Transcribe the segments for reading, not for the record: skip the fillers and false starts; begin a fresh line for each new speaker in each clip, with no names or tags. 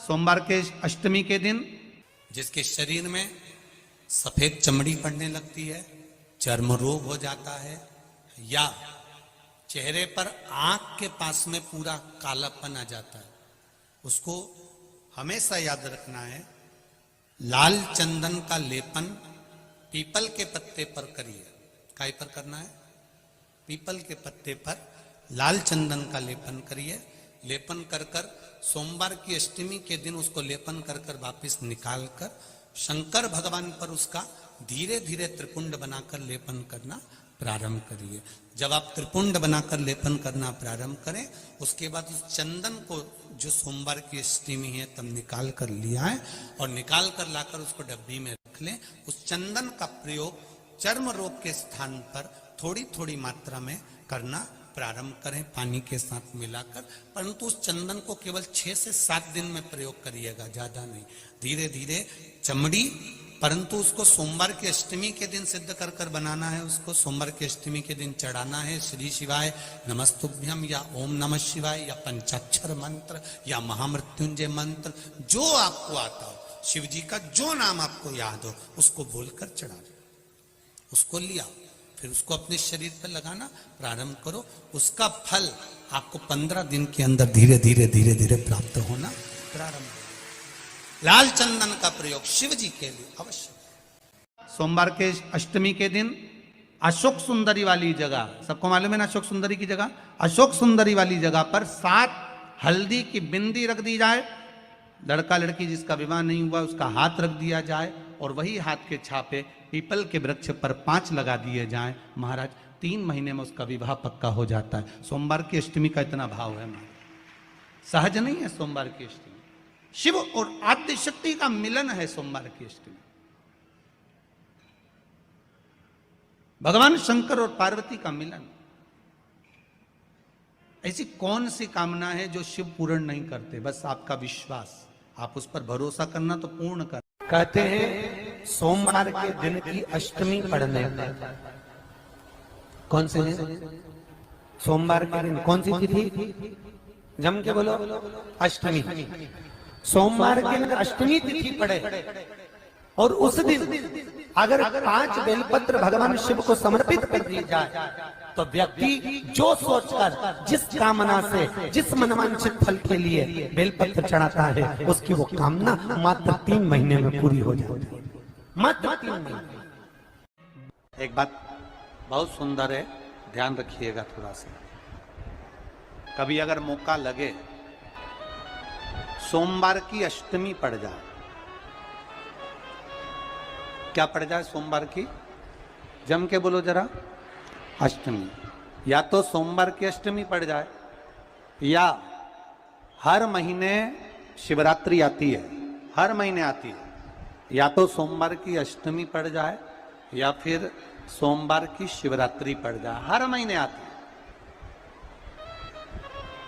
सोमवार के अष्टमी के दिन
जिसके शरीर में सफेद चमड़ी पड़ने लगती है, चर्म रोग हो जाता है, या चेहरे पर आंख के पास में पूरा कालापन आ जाता है, उसको हमेशा याद रखना है, लाल चंदन का लेपन पीपल के पत्ते पर करिए। काय पर करना है? पीपल के पत्ते पर लाल चंदन का लेपन करिए। लेपन कर कर सोमवार की अष्टमी के दिन उसको लेपन कर कर वापिस निकाल कर शंकर भगवान पर उसका धीरे धीरे त्रिपुंड बनाकर लेपन करना प्रारंभ करिए। जब आप त्रिपुंड बनाकर लेपन करना प्रारंभ करें, उसके बाद उस चंदन को जो सोमवार की अष्टमी है तब निकाल कर लिया है और निकाल कर लाकर उसको डब्बी में रख लें। उस चंदन का प्रयोग चर्म रोग के स्थान पर थोड़ी थोड़ी मात्रा में करना प्रारंभ करें, पानी के साथ मिलाकर। परंतु उस चंदन को केवल 6 से 7 दिन में प्रयोग करिएगा, ज्यादा नहीं। धीरे धीरे चमड़ी, परंतु उसको सोमवार की अष्टमी के दिन सिद्ध कर कर बनाना है। उसको सोमवार की अष्टमी के दिन चढ़ाना है श्री शिवाय नमस्तुभ्यम या ओम नमः शिवाय या पंचाक्षर मंत्र या महामृत्युंजय मंत्र, जो आपको आता हो, शिव जी का जो नाम आपको याद हो उसको बोलकर चढ़ा दो। उसको लिया, फिर उसको अपने शरीर पर लगाना प्रारंभ करो। उसका फल आपको 15 दिन के अंदर धीरे धीरे धीरे धीरे प्राप्त होना प्रारंभ। लाल चंदन का प्रयोग शिव जी के लिए अवश्य।
सोमवार के अष्टमी के दिन अशोक सुंदरी वाली जगह, सबको मालूम है ना अशोक सुंदरी की जगह? अशोक सुंदरी वाली जगह पर 7 हल्दी की बिंदी रख दी जाए। लड़का लड़की जिसका विवाह नहीं हुआ उसका हाथ रख दिया जाए और वही हाथ के छापे पीपल के वृक्ष पर 5 लगा दिए जाएं। महाराज 3 महीने में उसका विवाह पक्का हो जाता है। सोमवार की अष्टमी का इतना भाव है महाराज, सहज नहीं है सोमवार की अष्टमी। शिव और आद्य शक्ति का मिलन है सोमवार की अष्टमी। भगवान शंकर और पार्वती का मिलन। ऐसी कौन सी कामना है जो शिव पूर्ण नहीं करते? बस आपका विश्वास, आप उस पर भरोसा करना तो पूर्ण कर।
कहते हैं सोमवार के दिन की अष्टमी पड़ने पर, कौन से दिन? सोमवार के दिन कौन सी तिथि? जम के बोलो, अष्टमी। सोमवार के दिन अष्टमी तिथि पड़े और उस दिन अगर 5 बेलपत्र भगवान शिव को समर्पित कर दी जाए तो व्यक्ति जो सोचकर, जिस कामना से, जिस मनवांछित फल के लिए बेलपत्र चढ़ाता है, उसकी वो कामना मात्र 3 महीने में पूरी हो जाती है। मात्र 3 महीने।
एक बात बहुत सुंदर है, ध्यान रखिएगा थोड़ा सा।
कभी अगर मौका लगे, सोमवार की अष्टमी पड़ जाए,
क्या पड़ जाए? सोमवार की, जम के बोलो जरा, अष्टमी। या तो सोमवार की अष्टमी पड़ जाए, या हर महीने शिवरात्रि आती है, हर महीने आती है, या तो सोमवार की अष्टमी पड़ जाए या फिर सोमवार की शिवरात्रि पड़ जाए, हर महीने आती है।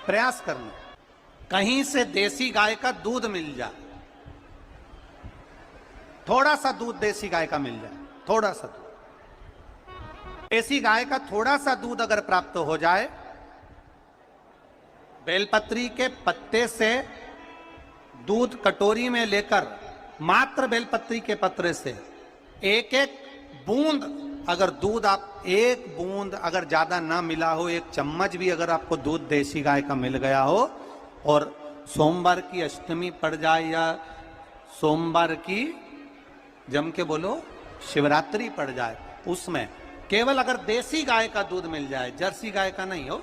प्रयास करना कहीं से देसी गाय का दूध मिल जाए, थोड़ा सा दूध देसी गाय का मिल जाए, थोड़ा सा दूध देसी गाय का, थोड़ा सा दूध अगर प्राप्त हो जाए, बेलपत्री के पत्ते से दूध कटोरी में लेकर, मात्र बेलपत्री के पत्रे से एक एक बूंद अगर दूध, आप 1 बूंद अगर ज्यादा ना मिला हो, 1 चम्मच भी अगर आपको दूध देसी गाय का मिल गया हो और सोमवार की अष्टमी पड़ जाए या सोमवार की, जम के बोलो, शिवरात्रि पड़ जाए, उसमें केवल अगर देसी गाय का दूध मिल जाए, जर्सी गाय का नहीं हो,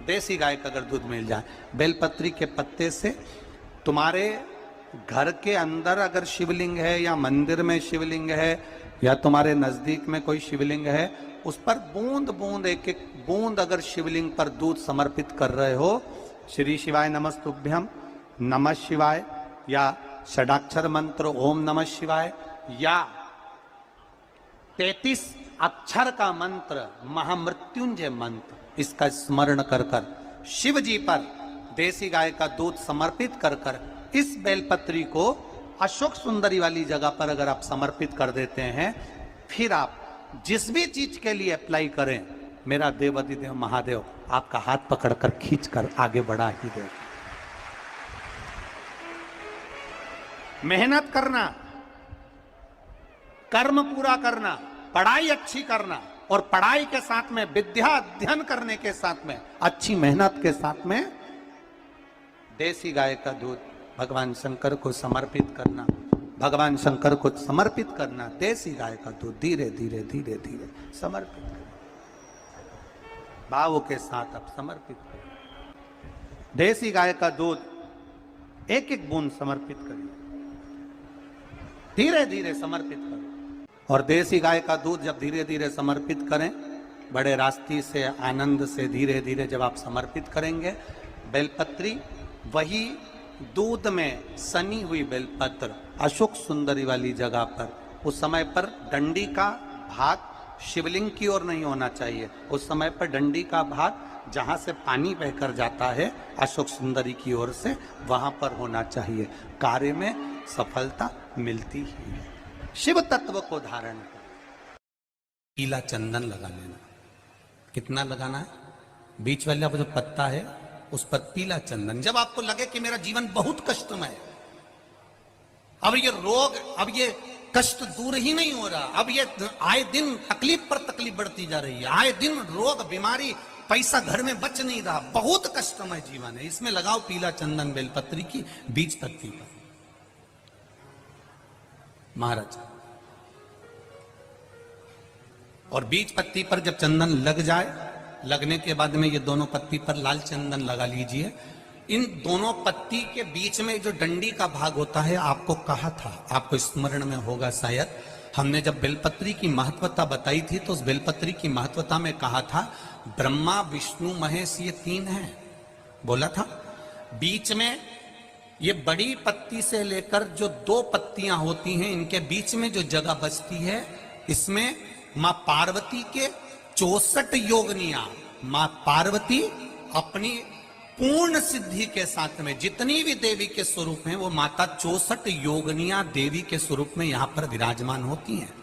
देसी गाय का अगर दूध मिल जाए, बेलपत्री के पत्ते से, तुम्हारे घर के अंदर अगर शिवलिंग है या मंदिर में शिवलिंग है या तुम्हारे नजदीक में कोई शिवलिंग है, उस पर बूंद बूंद, एक एक बूंद अगर शिवलिंग पर दूध समर्पित कर रहे हो, श्री शिवाय नमस्तुभ्यम, नमः शिवाय या षडाक्षर मंत्र ओम नमः शिवाय या 33 अक्षर का मंत्र महामृत्युंजय मंत्र, इसका स्मरण कर कर शिव जी पर देसी गाय का दूध समर्पित कर कर इस बेलपत्री को अशोक सुंदरी वाली जगह पर अगर आप समर्पित कर देते हैं, फिर आप जिस भी चीज के लिए अप्लाई करें, मेरा देवाधिदेव महादेव आपका हाथ पकड़कर खींचकर आगे बढ़ा ही दे। मेहनत करना, कर्म पूरा करना, पढ़ाई अच्छी करना, और पढ़ाई के साथ में विद्या अध्ययन करने के साथ में अच्छी मेहनत के साथ में देसी गाय का दूध भगवान शंकर को समर्पित करना, भगवान शंकर को समर्पित करना। देसी गाय का दूध धीरे धीरे धीरे धीरे समर्पित करना, भाव के साथ आप समर्पित करें। देसी गाय का दूध एक एक बूंद समर्पित करिए, धीरे धीरे समर्पित करें। और देसी गाय का दूध जब धीरे धीरे समर्पित करें, बड़े रास्ते से आनंद से धीरे धीरे जब आप समर्पित करेंगे, बेलपत्री वही दूध में सनी हुई बेलपत्र अशोक सुंदरी वाली जगह पर, उस समय पर डंडी का भाग शिवलिंग की ओर नहीं होना चाहिए, उस समय पर डंडी का भाग जहां से पानी बहकर जाता है अशोक सुंदरी की ओर से, वहां पर होना चाहिए। कार्य में सफलता मिलती ही है। शिव तत्व को धारण कर
पीला चंदन लगा लेना। कितना लगाना है? बीच वाला जो पत्ता है उस पर पीला चंदन। जब आपको लगे कि मेरा जीवन बहुत कष्टमय है, अब ये रोग, अब ये कष्ट दूर ही नहीं हो रहा, अब ये आए दिन तकलीफ पर तकलीफ बढ़ती जा रही है, आए दिन रोग बीमारी, पैसा घर में बच नहीं रहा, बहुत कष्टमय जीवन है, इसमें लगाओ पीला चंदन बेलपत्री की बीज पत्ती पर। महाराज, और बीज पत्ती पर जब चंदन लग जाए, लगने के बाद में ये दोनों पत्ती पर लाल चंदन लगा लीजिए। इन दोनों पत्ती के बीच में जो डंडी का भाग होता है, आपको कहा था, आपको स्मरण में होगा शायद, हमने जब बेलपत्री की महत्वता बताई थी तो उस बेलपत्री की महत्वता में कहा था ब्रह्मा विष्णु महेश ये तीन हैं, बोला था। बीच में ये बड़ी पत्ती से लेकर जो दो पत्तियां होती हैं, इनके बीच में जो जगह बचती है, इसमें मां पार्वती के 64 योगनियां, मां पार्वती अपनी पूर्ण सिद्धि के साथ में जितनी भी देवी के स्वरूप हैं, वो माता 64 योगनियां देवी के स्वरूप में यहां पर विराजमान होती हैं।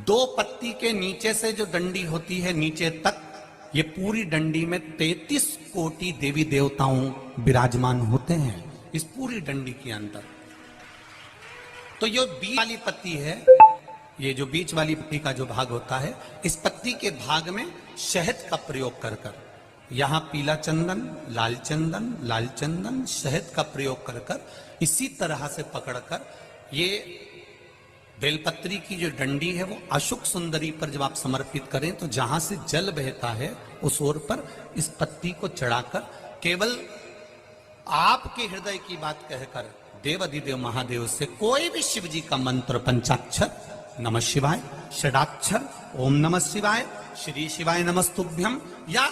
दो पत्ती के नीचे से जो डंडी होती है नीचे तक, ये पूरी डंडी में 33 कोटि देवी देवताओं विराजमान होते हैं इस पूरी डंडी के अंदर। तो ये बीच वाली पत्ती है, ये जो बीच वाली पत्ती का जो भाग होता है, इस पत्ती के भाग में शहद का प्रयोग कर कर, यहां पीला चंदन, लाल चंदन, लाल चंदन, शहद का प्रयोग कर कर, इसी तरह से पकड़कर ये बेलपत्री की जो डंडी है वो अशोक सुंदरी पर जब आप समर्पित करें, तो जहां से जल बहता है उस ओर पर इस पत्ती को चढ़ाकर केवल आपके हृदय की बात कहकर देवाधिदेव महादेव से कोई भी शिव जी का मंत्र, पंचाक्षर नमः शिवाय, षडाक्षर ओम नमः शिवाय, श्री शिवाय नमस्तुभ्यम, या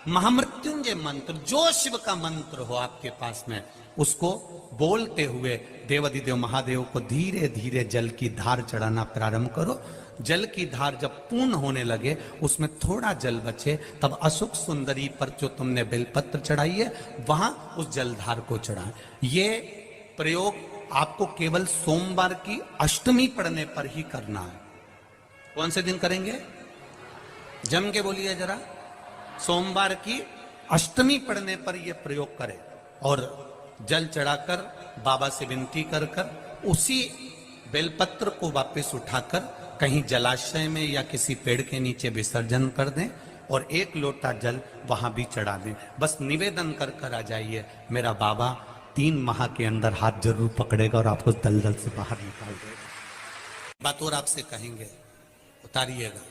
महामृत्युंजय मंत्र, जो शिव का मंत्र हो आपके पास में, उसको बोलते हुए देवाधिदेव महादेव को धीरे धीरे जल की धार चढ़ाना प्रारंभ करो। जल की धार जब पूर्ण होने लगे, उसमें थोड़ा जल बचे, तब अशोक सुंदरी पर जो तुमने बेलपत्र चढ़ाई है वहां उस जलधार को चढ़ाएं। ये प्रयोग आपको केवल सोमवार की अष्टमी पढ़ने पर ही करना है। कौन से दिन करेंगे? जम के बोलिए जरा। सोमवार की अष्टमी पढ़ने पर यह प्रयोग करें और जल चढ़ाकर बाबा से विनती कर कर उसी बेलपत्र को वापस उठाकर कहीं जलाशय में या किसी पेड़ के नीचे विसर्जन कर दें और एक लोटा जल वहां भी चढ़ा दें। बस निवेदन कर कर आ जाइए, मेरा बाबा 3 माह के अंदर हाथ जरूर पकड़ेगा और आपको दलदल से बाहर निकाल देगा। बात और आपसे कहेंगे, उतारिएगा।